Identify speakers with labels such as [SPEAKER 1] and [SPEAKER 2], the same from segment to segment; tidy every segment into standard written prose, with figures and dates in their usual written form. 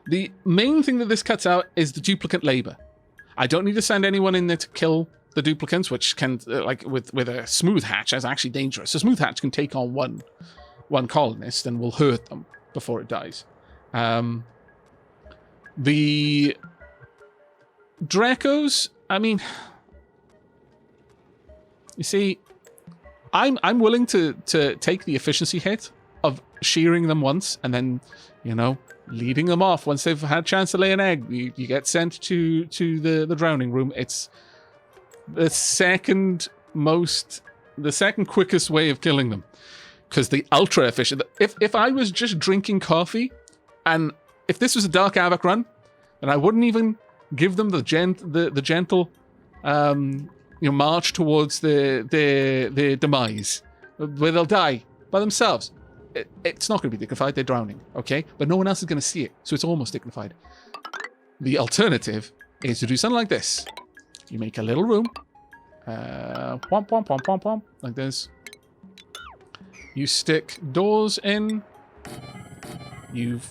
[SPEAKER 1] The main thing that this cuts out is the duplicant labor. I don't need to send anyone in there to kill the duplicants, which can, like with a smooth hatch, is actually dangerous. A smooth hatch can take on one colonist and will hurt them before it dies. The Dracos, I mean, you see, I'm willing to take the efficiency hit of shearing them once and then, you know, leading them off once they've had a chance to lay an egg. You get sent to the drowning room. It's the second quickest way of killing them, because the ultra efficient. If I was just drinking coffee, and if this was a dark Aavak run, then I wouldn't even give them the gentle march towards their demise, where they'll die by themselves. It's not going to be dignified. They're drowning, okay? But no one else is going to see it, so it's almost dignified. The alternative is to do something like this. You make a little room, pom pom pom pom pom, like this. You stick doors in. You'd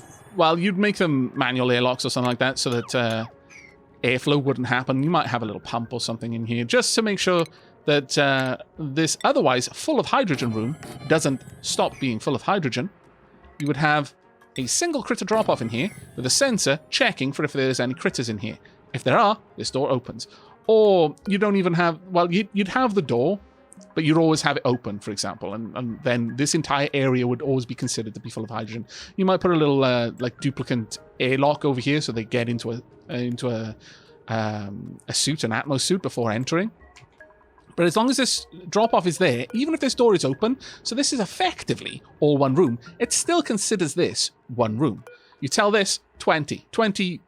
[SPEAKER 1] make them manual airlocks or something like that, so that airflow wouldn't happen. You might have a little pump or something in here, just to make sure that this otherwise full of hydrogen room doesn't stop being full of hydrogen. You would have a single critter drop-off in here with a sensor checking for if there's any critters in here. If there are, this door opens. Or you don't even have... Well, you'd have the door, but you'd always have it open, for example, and then this entire area would always be considered to be full of hydrogen. You might put a little duplicant airlock over here so they get into a suit, an Atmos suit, before entering. But as long as this drop-off is there, even if this door is open, so this is effectively all one room, it still considers this one room. You tell this 20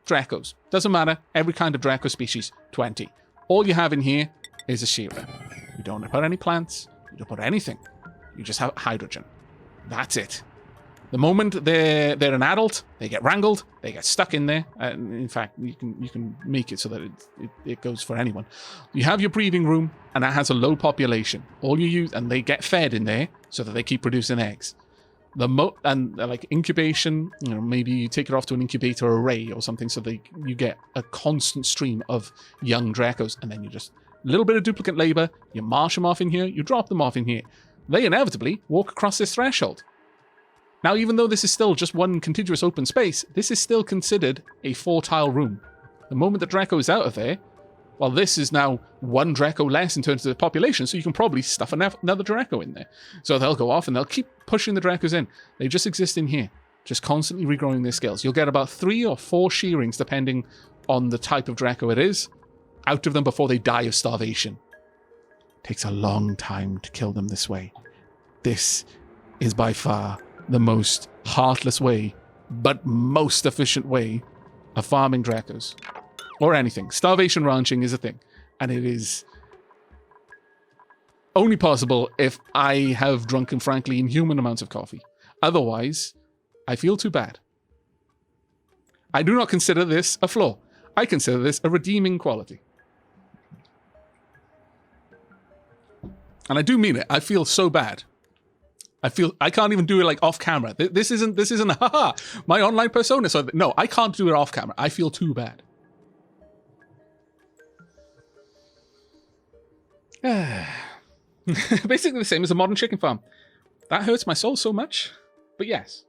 [SPEAKER 1] Dracos. Doesn't matter, every kind of Draco species, 20. All you have in here is a shearer. You don't put any plants, you don't put anything. You just have hydrogen. That's it. The moment they're an adult, they get wrangled, they get stuck in there. In fact, you can make it so that it goes for anyone. You have your breeding room, and that has a low population. All you use, and they get fed in there so that they keep producing eggs. Like incubation, maybe you take it off to an incubator array or something, so you get a constant stream of young Dracos, and then you just a little bit of duplicant labor. You marsh them off in here, you drop them off in here. They inevitably walk across this threshold. Now, even though this is still just one contiguous open space, this is still considered a 4-tile room. The moment the Draco is out of there, well, this is now one Draco less in terms of the population, so you can probably stuff another Draco in there. So they'll go off and they'll keep pushing the Dracos in. They just exist in here, just constantly regrowing their scales. You'll get about 3 or 4 shearings, depending on the type of Draco it is, out of them before they die of starvation. It takes a long time to kill them this way. This is by far the most heartless way, but most efficient way of farming Dracos. Or anything. Starvation ranching is a thing. And it is only possible if I have drunken, frankly, inhuman amounts of coffee. Otherwise, I feel too bad. I do not consider this a flaw. I consider this a redeeming quality. And I do mean it. I feel so bad. I can't even do it like off camera. This isn't haha, my online persona. So no, I can't do it off camera. I feel too bad. Basically the same as a modern chicken farm. That hurts my soul so much. But yes.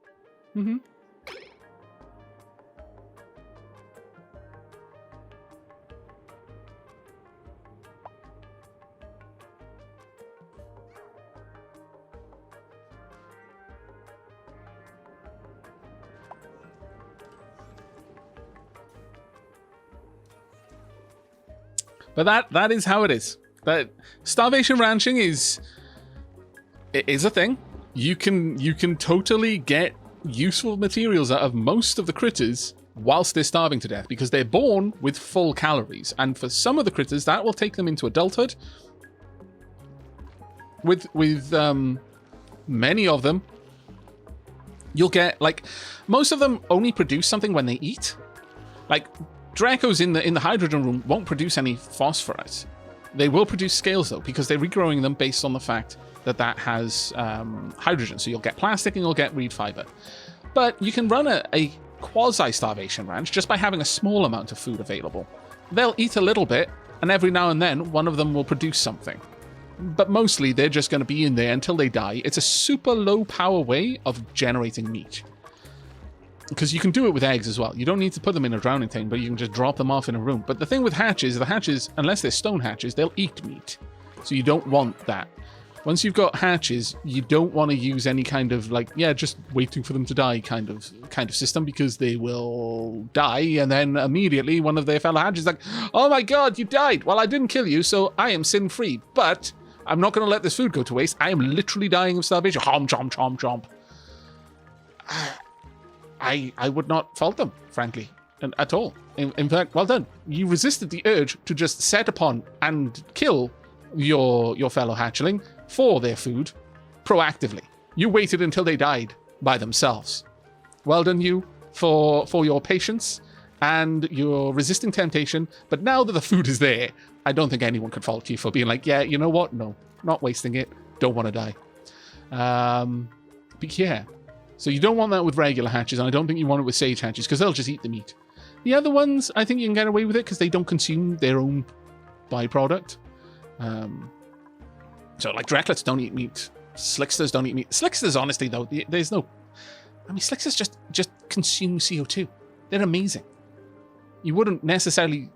[SPEAKER 1] But that is how it is. That starvation ranching is a thing. You can totally get useful materials out of most of the critters whilst they're starving to death, because they're born with full calories. And for some of the critters, that will take them into adulthood. With many of them, you'll get, like, most of them only produce something when they eat. Like, Dracos in the hydrogen room won't produce any phosphorus. They will produce scales, though, because they're regrowing them based on the fact that has hydrogen. So you'll get plastic and you'll get reed fiber. But you can run a quasi-starvation ranch just by having a small amount of food available. They'll eat a little bit, and every now and then, one of them will produce something. But mostly, they're just going to be in there until they die. It's a super low-power way of generating meat. Because you can do it with eggs as well. You don't need to put them in a drowning tank, but you can just drop them off in a room. But the thing with hatches, the hatches, unless they're stone hatches, they'll eat meat. So you don't want that. Once you've got hatches, you don't want to use any kind of, like, yeah, just waiting for them to die kind of system, because they will die, and then immediately one of their fellow hatches is like, oh my god, you died! Well, I didn't kill you, so I am sin-free, but I'm not going to let this food go to waste. I am literally dying of starvation. Chomp, chomp, chomp, chomp. I would not fault them, frankly, at all. In fact, well done. You resisted the urge to just set upon and kill your fellow hatchling for their food proactively. You waited until they died by themselves. Well done, you, for your patience and your resisting temptation. But now that the food is there, I don't think anyone could fault you for being like, yeah, you know what? No, not wasting it. Don't want to die. But yeah. So you don't want that with regular hatches, and I don't think you want it with sage hatches, because they'll just eat the meat. The other ones, I think you can get away with it, because they don't consume their own byproduct. So, like, Drecklets don't eat meat. Slicksters don't eat meat. Slicksters, honestly, though, there's no... I mean, Slicksters just consume CO2. They're amazing. You wouldn't necessarily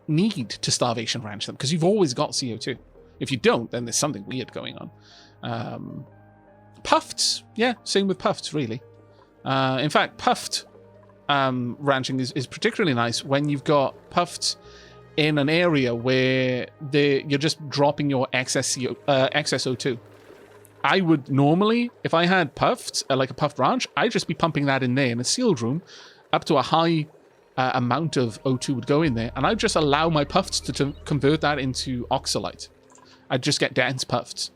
[SPEAKER 1] need to starvation ranch them, because you've always got CO2. If you don't, then there's something weird going on. Puffed, yeah, same with puffed, really. In fact, puffed ranching is particularly nice when you've got puffed in an area where you're just dropping your excess O2. I would normally, if I had puffed, like a puffed ranch, I'd just be pumping that in there in a sealed room, up to a high amount of O2 would go in there, and I'd just allow my puffed to convert that into oxalite. I'd just get dense puffed.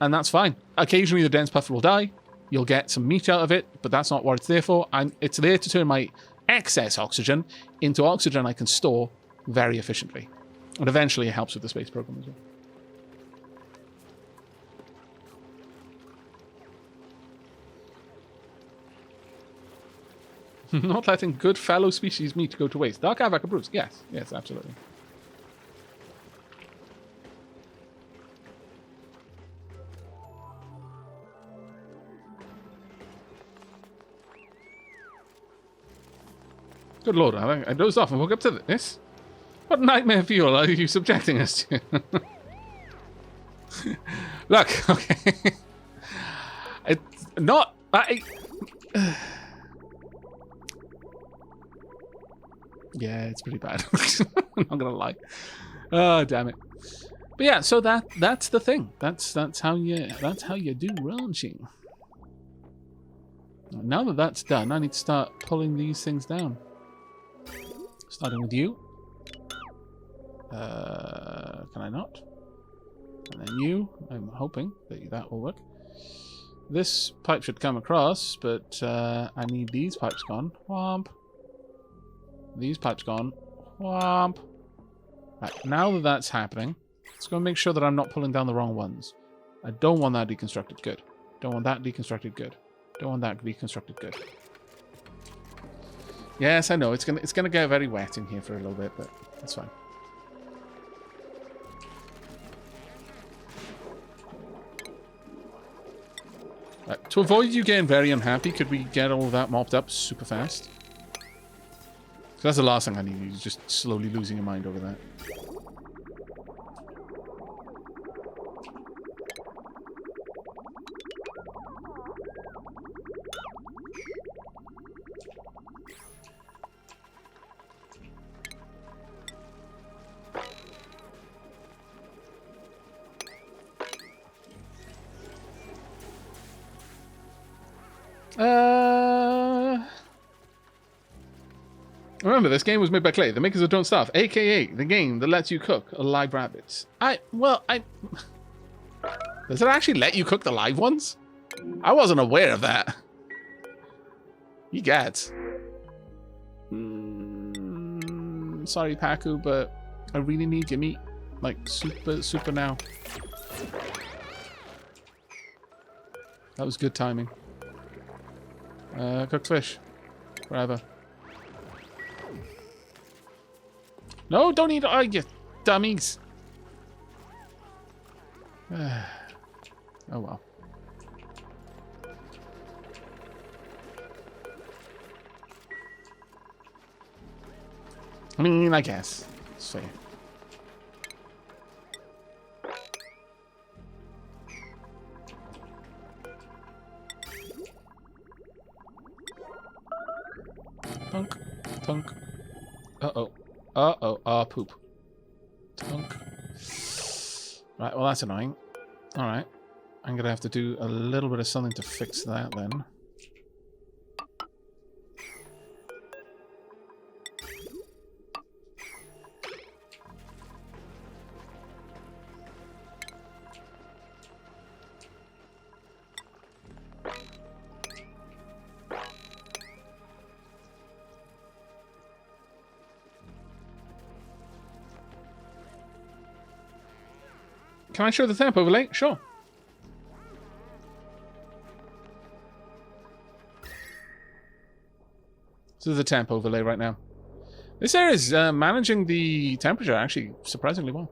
[SPEAKER 1] And that's fine. Occasionally the dense puff will die. You'll get some meat out of it, but that's not what it's there for. It's there to turn my excess oxygen into oxygen I can store very efficiently. And eventually it helps with the space program as well. Not letting good fellow species meat go to waste. Dark Aavak approves. Yes, absolutely. Good lord, I dozed off and woke up to this. What nightmare fuel are you subjecting us to? Look, okay. It's not... Yeah, it's pretty bad. I'm not gonna lie. Oh, damn it. But yeah, so that's the thing. That's how you do ranching. Now that that's done, I need to start pulling these things down. Starting with you. Can I not? And then you. I'm hoping that will work. This pipe should come across, but I need these pipes gone. Whomp. These pipes gone. Whomp. Right, now that that's happening, let's go and make sure that I'm not pulling down the wrong ones. I don't want that deconstructed. Good. Don't want that deconstructed. Good. Don't want that deconstructed. Good. Yes, I know. It's gonna get very wet in here for a little bit, but that's fine. Right, to avoid you getting very unhappy, could we get all of that mopped up super fast? So that's the last thing I need. You just slowly losing your mind over that. Remember, this game was made by Klei, the makers of Don't Starve, aka the game that lets you cook live rabbits. Does it actually let you cook the live ones? I wasn't aware of that. You get. Sorry, Paku, but I really need your meat. Like, super now. That was good timing. Cooked fish. Forever. No, don't eat. Oh, you dummies. Oh, well. I mean, I guess. It's fair. Tunk, tunk. Uh-oh. Uh-oh. Ah, poop. Tunk. Right, well, that's annoying. Alright. I'm gonna have to do a little bit of something to fix that, then. Can I show the temp overlay? Sure. This is the temp overlay right now. This area is managing the temperature actually surprisingly well.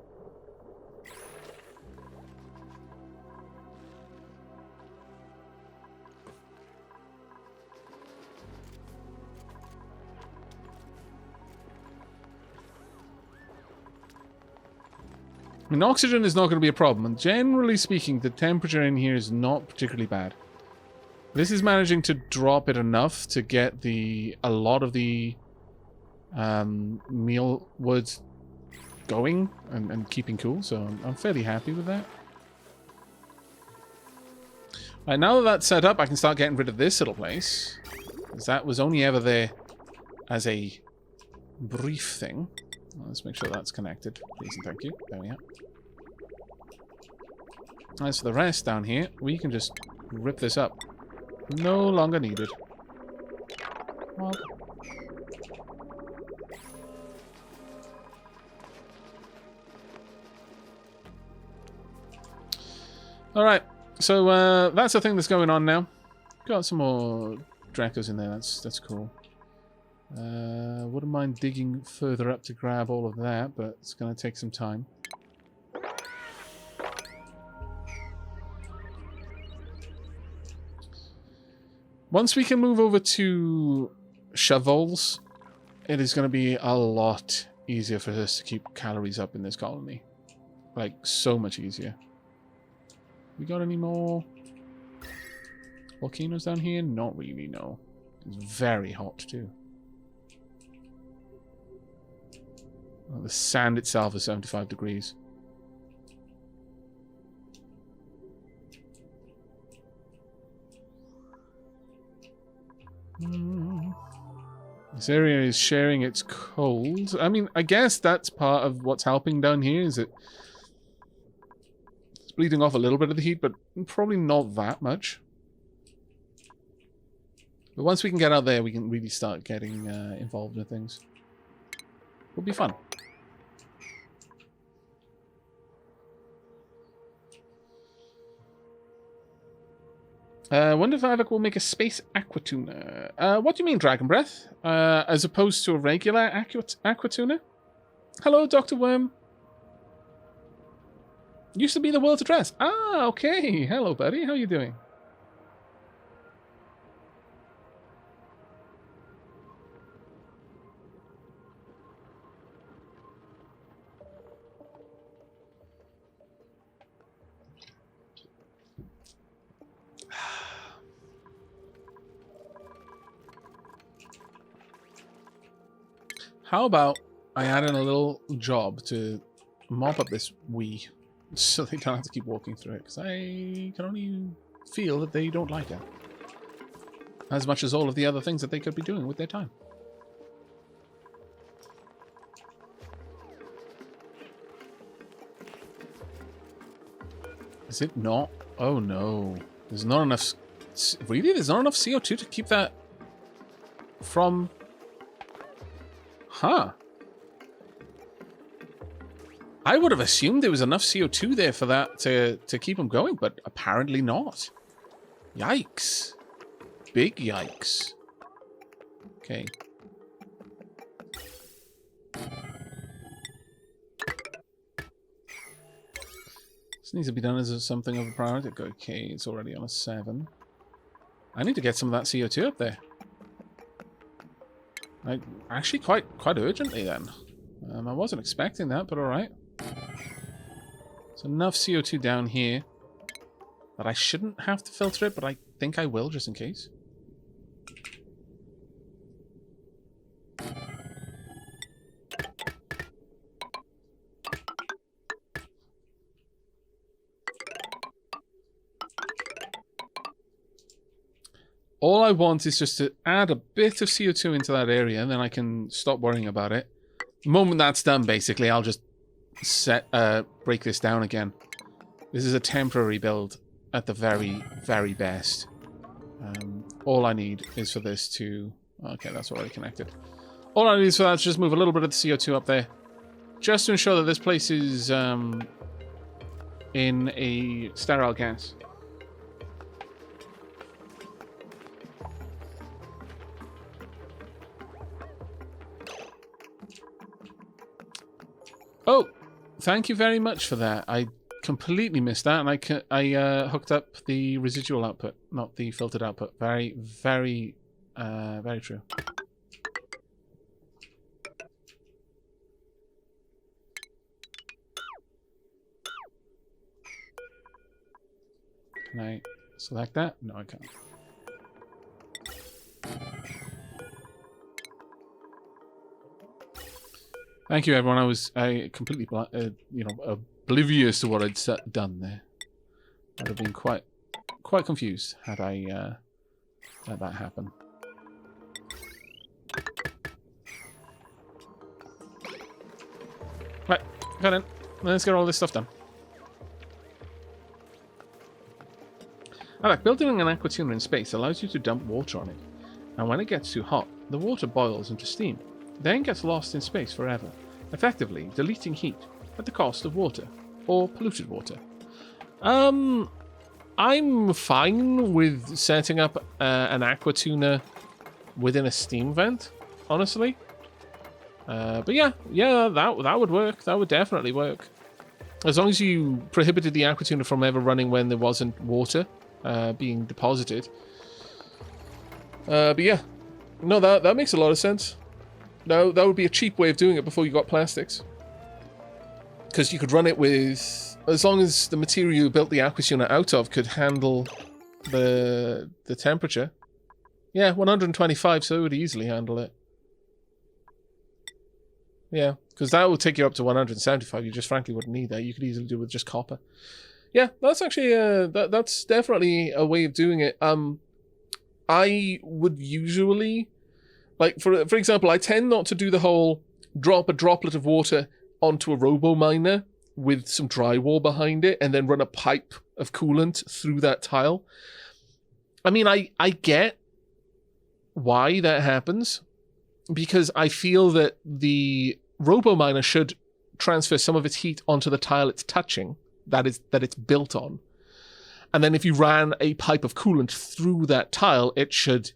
[SPEAKER 1] I mean, oxygen is not going to be a problem, and generally speaking, the temperature in here is not particularly bad. This is managing to drop it enough to get a lot of the meal wood going and keeping cool, so I'm fairly happy with that. Right, now that that's set up, I can start getting rid of this little place, because that was only ever there as a brief thing. Let's make sure that's connected, please and thank you. There we are. As for the rest down here, we can just rip this up. No longer needed. Well. Alright, so that's the thing that's going on now. Got some more Dracos in there, that's cool. Wouldn't mind digging further up to grab all of that, but it's going to take some time. Once we can move over to shovels, it is going to be a lot easier for us to keep calories up in this colony. Like, so much easier. We got any more volcanoes down here? Not really, no. It's very hot, too. Well, the sand itself is 75 degrees. This area is sharing its cold. I mean, I guess that's part of what's helping down here, is it's bleeding off a little bit of the heat, but probably not that much. But once we can get out there, we can really start getting involved in things. It'll be fun. Wonder if Aavak will make a space aquatuna. What do you mean, Dragon Breath? As opposed to a regular aquatuna? Hello, Dr. Worm. Used to be the world's address. Ah, okay. Hello, buddy. How are you doing? How about I add in a little job to mop up this wee, so they don't have to keep walking through it, because I can only feel that they don't like it. As much as all of the other things that they could be doing with their time. Is it not? Oh no. There's not enough... Really? There's not enough CO2 to keep that from... Huh. I would have assumed there was enough CO2 there for that to keep them going, but apparently not. Yikes. Big yikes. Okay. This needs to be done as something of a priority. Okay, it's already on a 7. I need to get some of that CO2 up there. Actually, quite urgently then. I wasn't expecting that, but all right. There's enough CO2 down here that I shouldn't have to filter it, but I think I will just in case. All I want is just to add a bit of CO2 into that area, and then I can stop worrying about it. The moment that's done, basically, I'll just break this down again. This is a temporary build at the very, very best. All I need is for this to... Okay, that's already connected. All I need is for that to just move a little bit of the CO2 up there. Just to ensure that this place is in a sterile gas. Oh, thank you very much for that. I completely missed that, and I hooked up the residual output, not the filtered output. Very, very, very true. Can I select that? No, I can't. Thank you, everyone. I was completely, oblivious to what I'd done there. I'd have been quite confused had I let that happen. Right, got in. Let's get all this stuff done. Aavak, building an aquatuna in space allows you to dump water on it, and when it gets too hot, the water boils into steam, then gets lost in space forever, effectively deleting heat at the cost of water, or polluted water. I'm fine with setting up an aquatuna within a steam vent, honestly. But yeah, that would work. That would definitely work. As long as you prohibited the aquatuna from ever running when there wasn't water being deposited. But yeah, no, that makes a lot of sense. No, that would be a cheap way of doing it before you got plastics. Because you could run it with... As long as the material you built the aquatuna out of could handle the temperature. Yeah, 125, so it would easily handle it. Yeah, because that would take you up to 175. You just frankly wouldn't need that. You could easily do it with just copper. Yeah, that's actually... that's definitely a way of doing it. I would usually... Like, for example, I tend not to do the whole drop a droplet of water onto a robo-miner with some drywall behind it and then run a pipe of coolant through that tile. I mean, I get why that happens, because I feel that the robo-miner should transfer some of its heat onto the tile it's touching, that it's built on. And then if you ran a pipe of coolant through that tile, it should...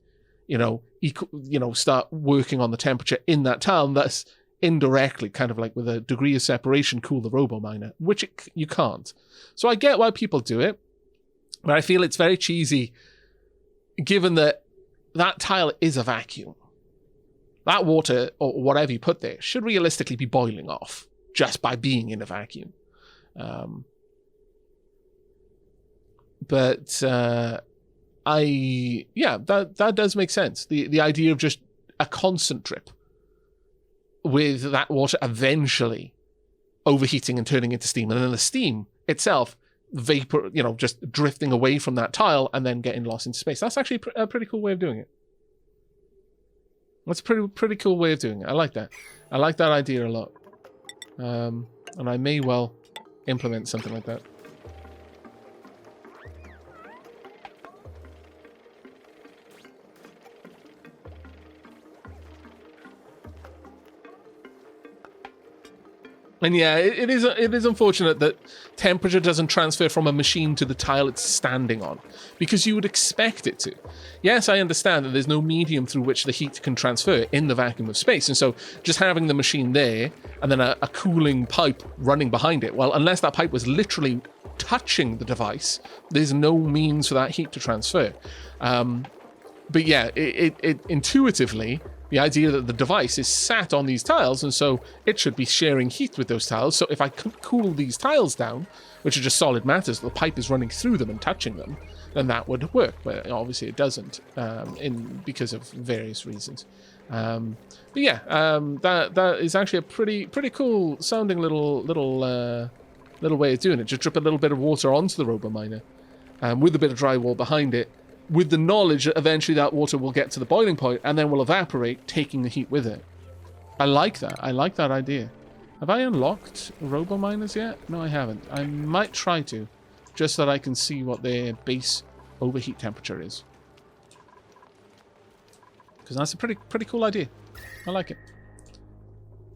[SPEAKER 1] start working on the temperature in that tile, and thus indirectly, kind of like with a degree of separation, cool the robo-miner, which you can't. So I get why people do it, but I feel it's very cheesy, given that that tile is a vacuum. That water, or whatever you put there, should realistically be boiling off, just by being in a vacuum. That does make sense. The idea of just a constant drip with that water eventually overheating and turning into steam, and then the steam itself vapor, just drifting away from that tile and then getting lost into space. That's actually a pretty cool way of doing it. That's a pretty cool way of doing it. I like that. I like that idea a lot. And I may well implement something like that. And yeah, it is unfortunate that temperature doesn't transfer from a machine to the tile it's standing on, because you would expect it to. Yes, I understand that there's no medium through which the heat can transfer in the vacuum of space, and so just having the machine there and then a cooling pipe running behind it, well, unless that pipe was literally touching the device, there's no means for that heat to transfer. But yeah, it intuitively, the idea that the device is sat on these tiles, and so it should be sharing heat with those tiles. So if I cool these tiles down, which are just solid matters, the pipe is running through them and touching them, then that would work. But obviously it doesn't, because of various reasons. But yeah, that is actually a pretty cool sounding little way of doing it. Just drip a little bit of water onto the RoboMiner, with a bit of drywall behind it, with the knowledge that eventually that water will get to the boiling point and then will evaporate, taking the heat with it. I like that. I like that idea. Have I unlocked RoboMiners yet? No, I haven't. I might try to, just so that I can see what their base overheat temperature is. Because that's a pretty cool idea. I like it.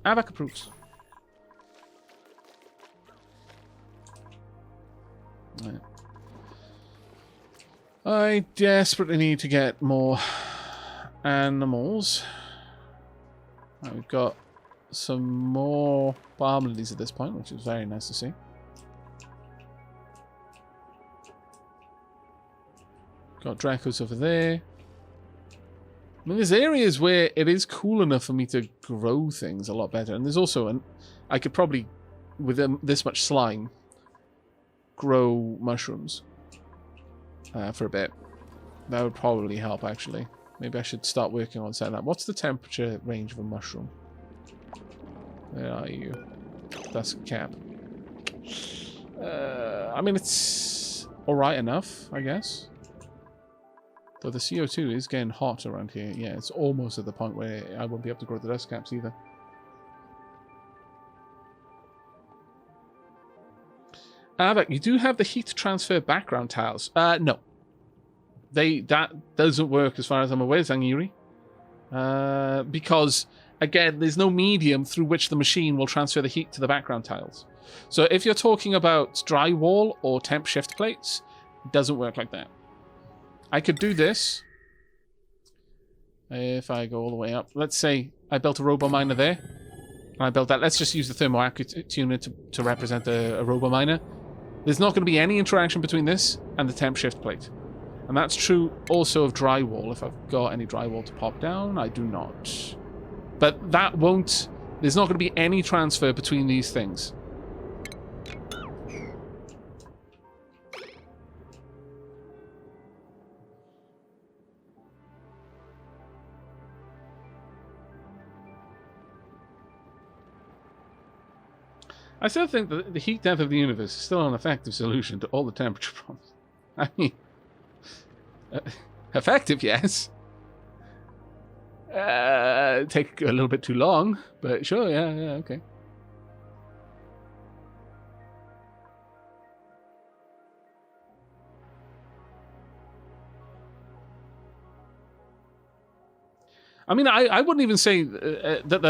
[SPEAKER 1] Aavak approves. Right. I desperately need to get more animals. Right, we've got some more palm lilies at this point, which is very nice to see. Got Dracos over there. I mean, there's areas where it is cool enough for me to grow things a lot better. And there's also I could probably, with this much slime, grow mushrooms. For a bit. That would probably help, actually. Maybe I should start working on setting that. What's the temperature range of a mushroom? Where are you? That's a cap. I mean, it's alright enough, I guess. Though the CO2 is getting hot around here. Yeah, it's almost at the point where I won't be able to grow the dust caps either. Aavak, you do have the heat transfer background tiles. No. That doesn't work as far as I'm aware, Zangiri. Because, again, there's no medium through which the machine will transfer the heat to the background tiles. So if you're talking about drywall or temp shift plates, it doesn't work like that. I could do this. If I go all the way up. Let's say I built a RoboMiner there. And I built that. Let's just use the thermoactive unit to represent a RoboMiner. There's not going to be any interaction between this and the temp shift plate. And that's true also of drywall. If I've got any drywall to pop down, I do not. But that won't... There's not going to be any transfer between these things. I still think that the heat depth of the universe is still an effective solution to all the temperature problems. I mean, effective, yes. Take a little bit too long, but sure, yeah, okay. I mean, I wouldn't even say that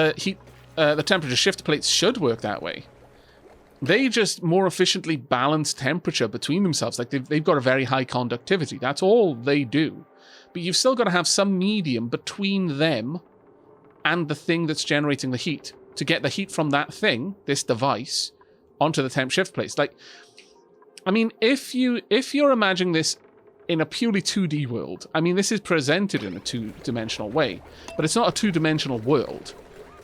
[SPEAKER 1] the temperature shift plates should work that way. They just more efficiently balance temperature between themselves. Like they've got a very high conductivity. That's all they do. But you've still got to have some medium between them and the thing that's generating the heat to get the heat from that thing, this device, onto the temp shift plates. Like, I mean, if you're imagining this in a purely 2D world, I mean, this is presented in a two-dimensional way, but it's not a two-dimensional world.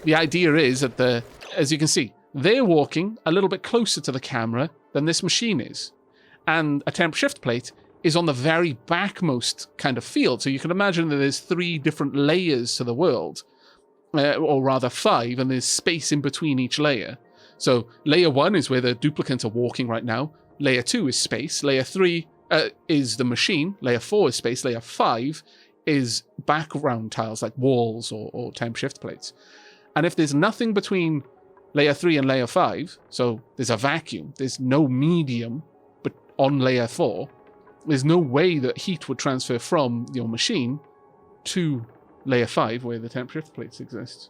[SPEAKER 1] The idea is that as you can see, they're walking a little bit closer to the camera than this machine is. And a temp shift plate is on the very backmost kind of field. So you can imagine that there's 3 different layers to the world, or rather 5, and there's space in between each layer. So layer 1 is where the duplicants are walking right now. Layer 2 is space. Layer 3 is the machine. Layer 4 is space. Layer 5 is background tiles like walls or temp shift plates. And if there's nothing between layer 3 and layer 5, so there's a vacuum, there's no medium but on layer 4, there's no way that heat would transfer from your machine to layer 5 where the temp shift plates exist.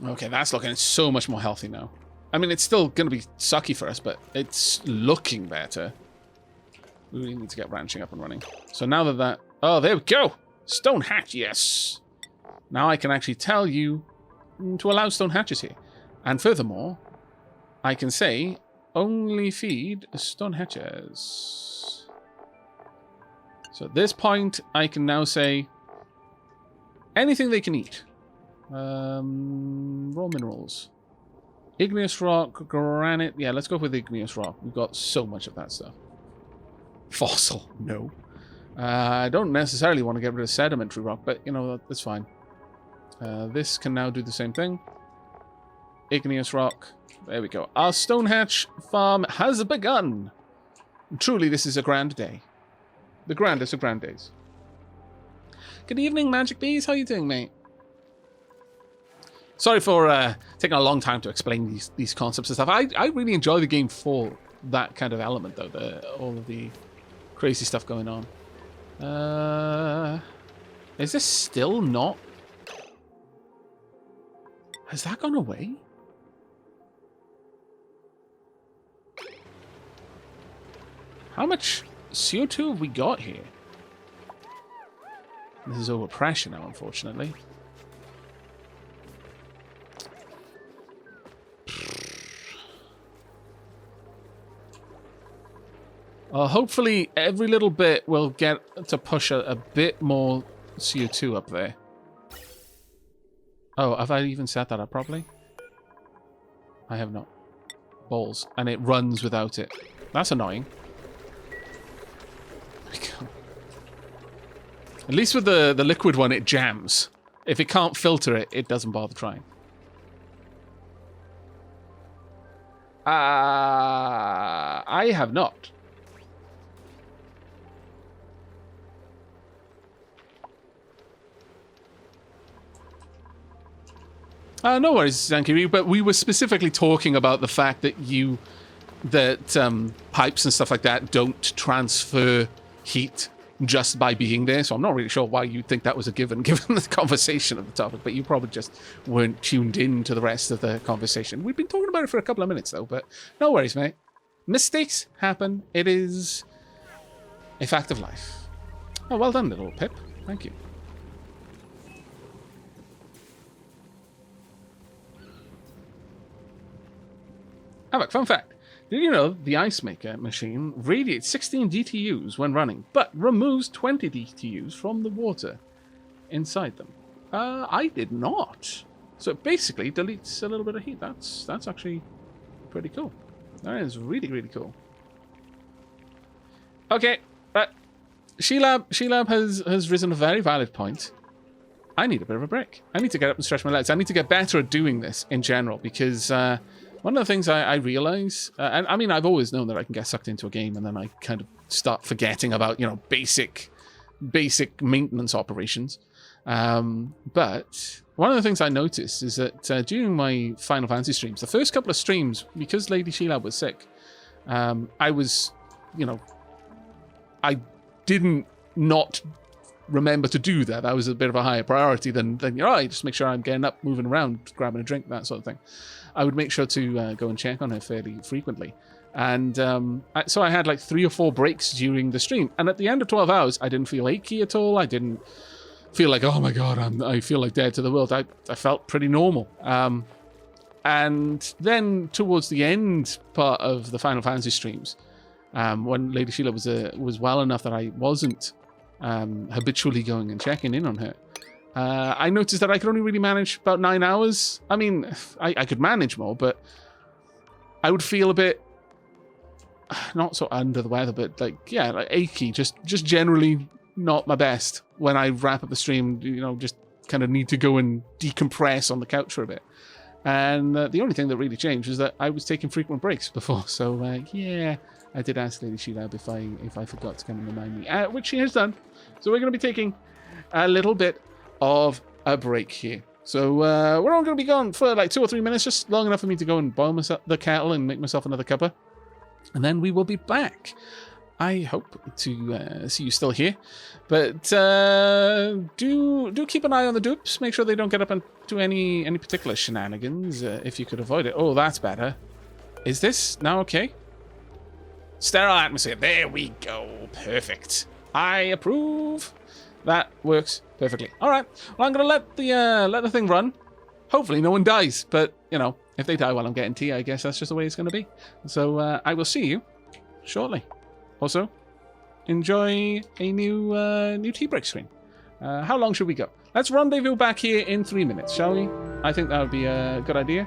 [SPEAKER 1] Okay, that's looking so much more healthy now. I mean, it's still going to be sucky for us, but it's looking better. We really need to get ranching up and running. So now that oh, there we go! Stone hatch, yes! Now I can actually tell you to allow stone hatches here. And furthermore, I can say, only feed stone hatches. So at this point, I can now say anything they can eat. Raw minerals. Igneous rock, granite. Yeah, let's go with igneous rock. We've got so much of that stuff. Fossil, no. I don't necessarily want to get rid of sedimentary rock, but, you know, that's fine. This can now do the same thing. Igneous rock. There we go. Our stone hatch farm has begun. Truly, this is a grand day. The grandest of grand days. Good evening, Magic Bees. How you doing, mate? Sorry for taking a long time to explain these concepts and stuff. I really enjoy the game for that kind of element, though. All of the crazy stuff going on. Is this still not... Has that gone away? How much CO2 have we got here? This is overpressure now, unfortunately. Hopefully, every little bit will get to push a bit more CO2 up there. Oh, have I even set that up properly? I have not. Balls. And it runs without it. That's annoying. There we go. At least with the liquid one, it jams. If it can't filter it, it doesn't bother trying. I have not. No worries, Zankiri, but we were specifically talking about the fact that pipes and stuff like that don't transfer heat just by being there, so I'm not really sure why you think that was a given the conversation of the topic, but you probably just weren't tuned in to the rest of the conversation. We've been talking about it for a couple of minutes, though, but no worries, mate. Mistakes happen. It is a fact of life. Oh, well done, little Pip. Thank you. Aavak, fun fact. Did you know the ice maker machine radiates 16 DTUs when running, but removes 20 DTUs from the water inside them? I did not. So it basically deletes a little bit of heat. That's actually pretty cool. That is really, really cool. Okay, Sheilab has risen a very valid point. I need a bit of a break. I need to get up and stretch my legs. I need to get better at doing this in general, because one of the things I realize, and I mean, I've always known that I can get sucked into a game and then I kind of start forgetting about, you know, basic maintenance operations. But one of the things I noticed is that during my Final Fantasy streams, the first couple of streams, because Lady Sheilab was sick, I was, you know, I didn't not remember to do that. That was a bit of a higher priority than you know, I just make sure I'm getting up, moving around, grabbing a drink, that sort of thing. I would make sure to go and check on her fairly frequently. And so I had like 3 or 4 breaks during the stream. And at the end of 12 hours, I didn't feel achy at all. I didn't feel like, oh my God, I feel like dead to the world. I felt pretty normal. And then towards the end part of the Final Fantasy streams, when Lady Sheila was well enough that I wasn't habitually going and checking in on her, I noticed that I could only really manage about 9 hours. I mean, I could manage more, but I would feel a bit, not so under the weather, but like, yeah, like achy, just generally not my best when I wrap up the stream, you know, just kind of need to go and decompress on the couch for a bit. And the only thing that really changed was that I was taking frequent breaks before. So, yeah, I did ask Lady Sheilab if I forgot to come and remind me, which she has done. So we're going to be taking a little bit of a break here. So we're all going to be gone for like 2 or 3 minutes, just long enough for me to go and boil myself the kettle and make myself another cuppa. And then we will be back. I hope to see you still here. But do keep an eye on the dupes. Make sure they don't get up into any particular shenanigans if you could avoid it. Oh, that's better. Is this now okay? Sterile atmosphere. There we go. Perfect. I approve. That works perfectly. All right. Well, I'm gonna let the thing run. Hopefully, no one dies. But you know, if they die while I'm getting tea, I guess that's just the way it's gonna be. So I will see you shortly. Also, enjoy a new tea break screen. How long should we go? Let's rendezvous back here in 3 minutes, shall we? I think that would be a good idea.